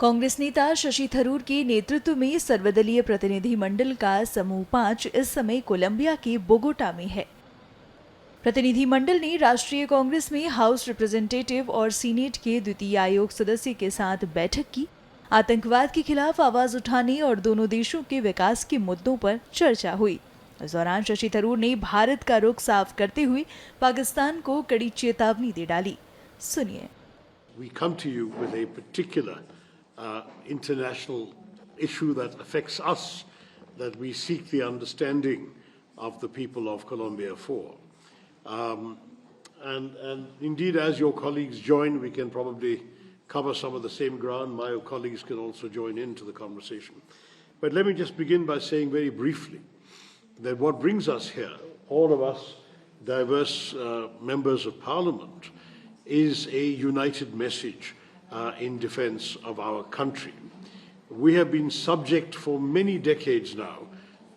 कांग्रेस नेता शशि थरूर के नेतृत्व में सर्वदलीय प्रतिनिधि मंडल का समूह 5 इस समय कोलंबिया के बोगोटा में है। प्रतिनिधि मंडल ने राष्ट्रीय कांग्रेस में हाउस रिप्रेजेंटेटिव और सीनेट के द्वितीय आयोग सदस्य के साथ बैठक की। आतंकवाद के खिलाफ आवाज उठाने और दोनों देशों के विकास के मुद्दों पर चर्चा हुई। इस दौरान शशि थरूर ने भारत का रुख साफ करते हुए पाकिस्तान को कड़ी चेतावनी दे डाली। सुनिए। We come to you with a particular international issue that affects us, that we seek the understanding of the people of Colombia for. And indeed, as your colleagues join, we can probably cover some of the same ground. My colleagues can also join into the conversation. But let me just begin by saying very briefly that what brings us here, all of us diverse members of Parliament, is a united message in defense of our country. We have been subject for many decades now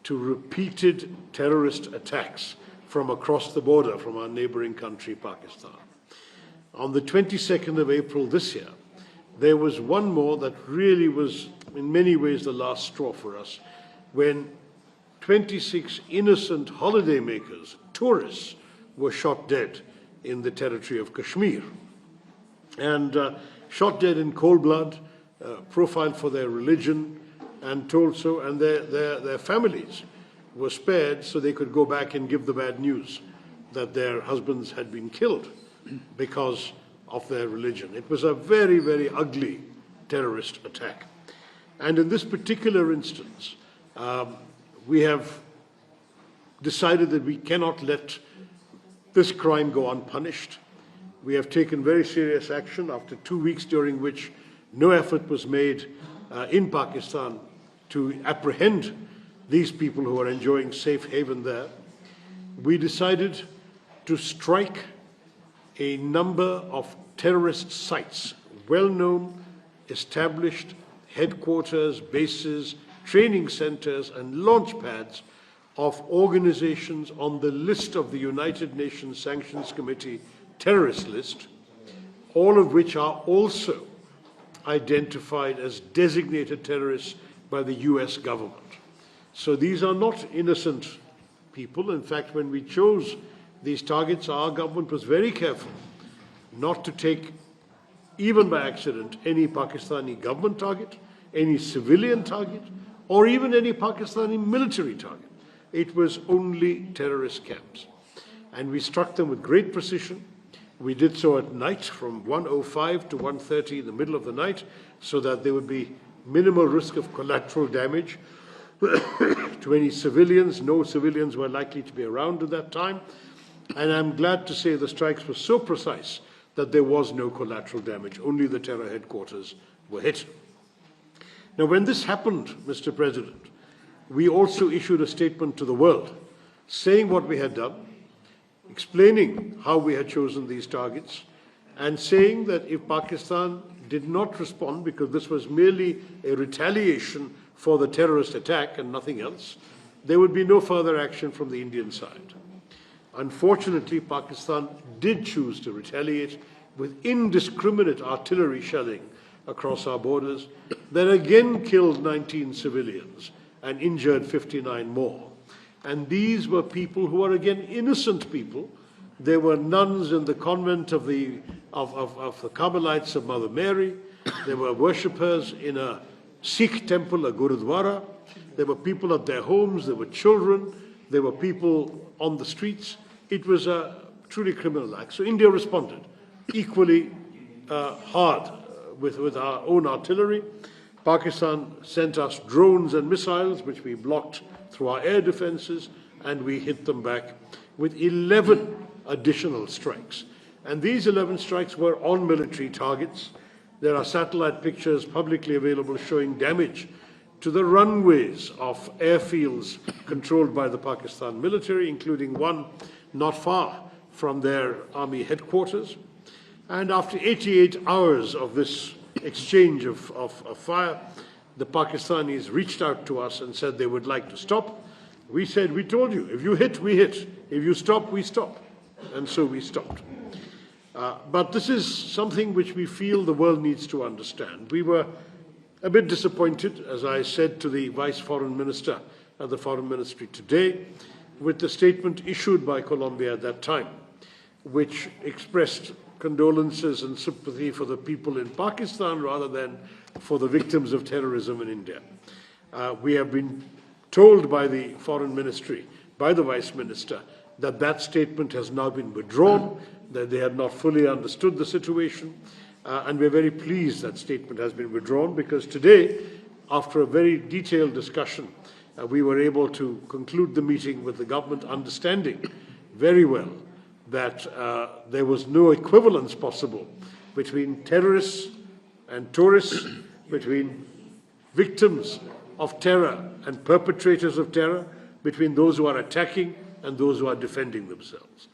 to repeated terrorist attacks from across the border from our neighboring country, Pakistan. On the 22nd of April this year, there was one more that really was in many ways the last straw for us, when 26 innocent holidaymakers, tourists, were shot dead in the territory of Kashmir. And shot dead in cold blood, profiled for their religion, and told so, and their families were spared so they could go back and give the bad news that their husbands had been killed because of their religion. It was a very, very ugly terrorist attack. And in this particular instance, we have decided that we cannot let this crime go unpunished. We have taken very serious action after 2 weeks during which no effort was made in Pakistan to apprehend these people who are enjoying safe haven there. We decided to strike a number of terrorist sites, well-known, established headquarters, bases, training centers, and launch pads of organizations on the list of the United Nations Sanctions Committee terrorist list, all of which are also identified as designated terrorists by the US government. So these are not innocent people. In fact, when we chose these targets, our government was very careful not to take, even by accident, any Pakistani government target, any civilian target, or even any Pakistani military target. It was only terrorist camps. And we struck them with great precision. We did so at night from 1:05 to 1:30 in the middle of the night, so that there would be minimal risk of collateral damage to any civilians. No civilians were likely to be around at that time. And I'm glad to say the strikes were so precise that there was no collateral damage. Only the terror headquarters were hit. Now, when this happened, Mr. President, we also issued a statement to the world saying what we had done, explaining how we had chosen these targets, and saying that if Pakistan did not respond, because this was merely a retaliation for the terrorist attack and nothing else, there would be no further action from the Indian side. Unfortunately, Pakistan did choose to retaliate with indiscriminate artillery shelling across our borders that again killed 19 civilians and injured 59 more. And these were people who are again innocent people. There were nuns in the convent of the Carmelites of Mother Mary. There were worshippers in a Sikh temple, a Gurudwara. There were people at their homes. There were children. There were people on the streets. It was a truly criminal act. So India responded equally hard with our own artillery. Pakistan sent us drones and missiles, which we blocked through our air defenses, and we hit them back with 11 additional strikes. And these 11 strikes were on military targets. There are satellite pictures publicly available showing damage to the runways of airfields controlled by the Pakistan military, including one not far from their army headquarters. And after 88 hours of this exchange of fire, the Pakistanis reached out to us and said they would like to stop. We said, we told you, if you hit, we hit. If you stop, we stop. And so we stopped. But this is something which we feel the world needs to understand. We were a bit disappointed, as I said to the Vice Foreign Minister at the Foreign Ministry today, with the statement issued by Colombia at that time, which expressed condolences and sympathy for the people in Pakistan rather than for the victims of terrorism in India. We have been told by the Foreign Ministry, by the Vice Minister, that that statement has now been withdrawn, that they had not fully understood the situation, and we're very pleased that statement has been withdrawn, because today, after a very detailed discussion, we were able to conclude the meeting with the government understanding very well that there was no equivalence possible between terrorists and tourists, between victims of terror and perpetrators of terror, between those who are attacking and those who are defending themselves.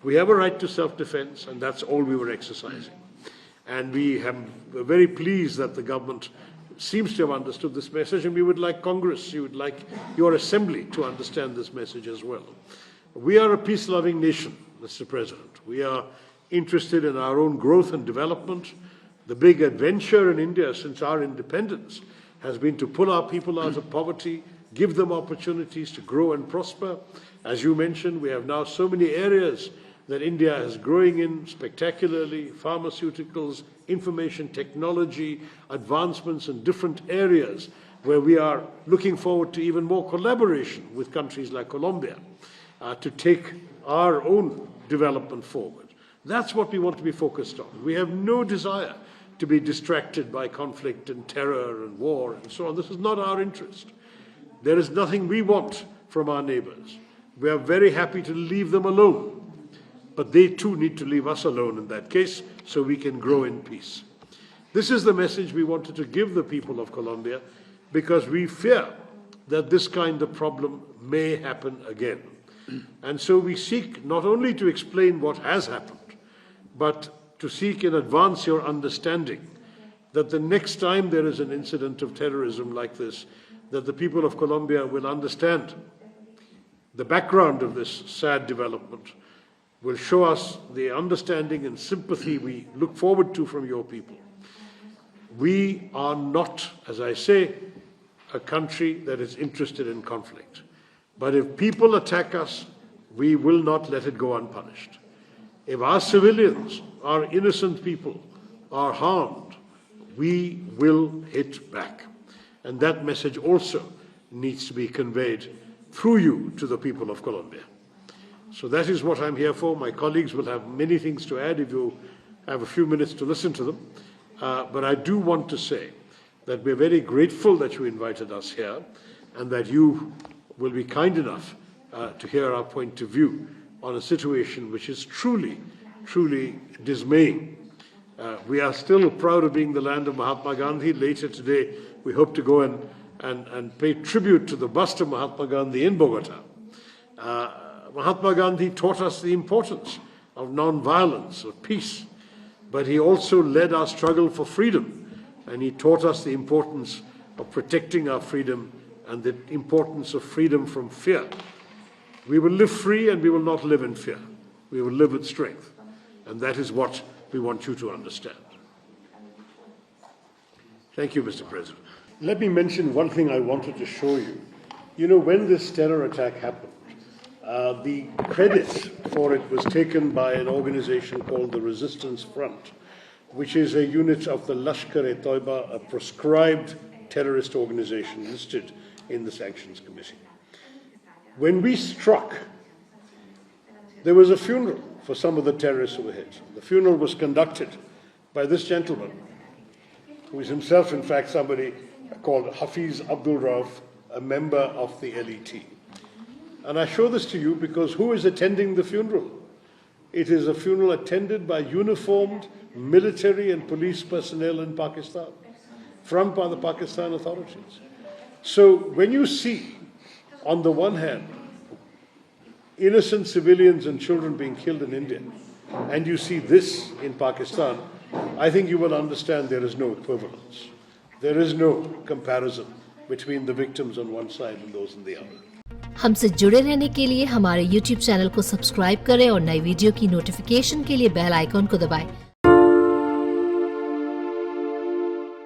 We have a right to self-defense, and that's all we were exercising. And we are very pleased that the government seems to have understood this message, and we would like Congress, you would like your assembly to understand this message as well. We are a peace-loving nation, Mr. President. We are interested in our own growth and development. The big adventure in India since our independence has been to pull our people out of poverty, give them opportunities to grow and prosper. As you mentioned, we have now so many areas that India is growing in spectacularly: pharmaceuticals, information technology, advancements in different areas where we are looking forward to even more collaboration with countries like Colombia to take our own development forward. That's what we want to be focused on. We have no desire to be distracted by conflict and terror and war and so on. This is not our interest. There is nothing we want from our neighbors. We are very happy to leave them alone. But they too need to leave us alone in that case, so we can grow in peace. This is the message we wanted to give the people of Colombia, because we fear that this kind of problem may happen again. And so we seek not only to explain what has happened, but to seek in advance your understanding that the next time there is an incident of terrorism like this, that the people of Colombia will understand the background of this sad development, will show us the understanding and sympathy we look forward to from your people. We are not, as I say, a country that is interested in conflict. But if people attack us, we will not let it go unpunished. If our civilians, our innocent people, are harmed, we will hit back. And that message also needs to be conveyed through you to the people of Colombia. So that is what I'm here for. My colleagues will have many things to add if you have a few minutes to listen to them. But I do want to say that we're very grateful that you invited us here, and that you will be kind enough to hear our point of view on a situation which is truly, truly dismaying. We are still proud of being the land of Mahatma Gandhi. Later today, we hope to go and pay tribute to the bust of Mahatma Gandhi in Bogota. Mahatma Gandhi taught us the importance of non-violence, of peace, but he also led our struggle for freedom, and he taught us the importance of protecting our freedom and the importance of freedom from fear. We will live free, and we will not live in fear. We will live with strength, and that is what we want you to understand. Thank you, Mr. President. Let me mention one thing I wanted to show you. You know, when this terror attack happened, the credit for it was taken by an organization called the Resistance Front, which is a unit of the Lashkar-e-Toiba, a proscribed terrorist organization listed in the Sanctions Committee. When we struck, there was a funeral for some of the terrorists who were hit. The funeral was conducted by this gentleman, who is himself, in fact, somebody called Hafiz Abdul Rauf, a member of the LET. And I show this to you because who is attending the funeral? It is a funeral attended by uniformed military and police personnel in Pakistan, from the Pakistan authorities. So when you see, on the one hand, innocent civilians and children being killed in India, and you see this in Pakistan, I think you will understand there is no equivalence. There is no comparison between the victims on one side and those on the other. हमसे जुड़े रहने के लिए हमारे YouTube channel को subscribe करें और नई वीडियो की नोटिफिकेशन के लिए बेल आइकॉन को दबाएं।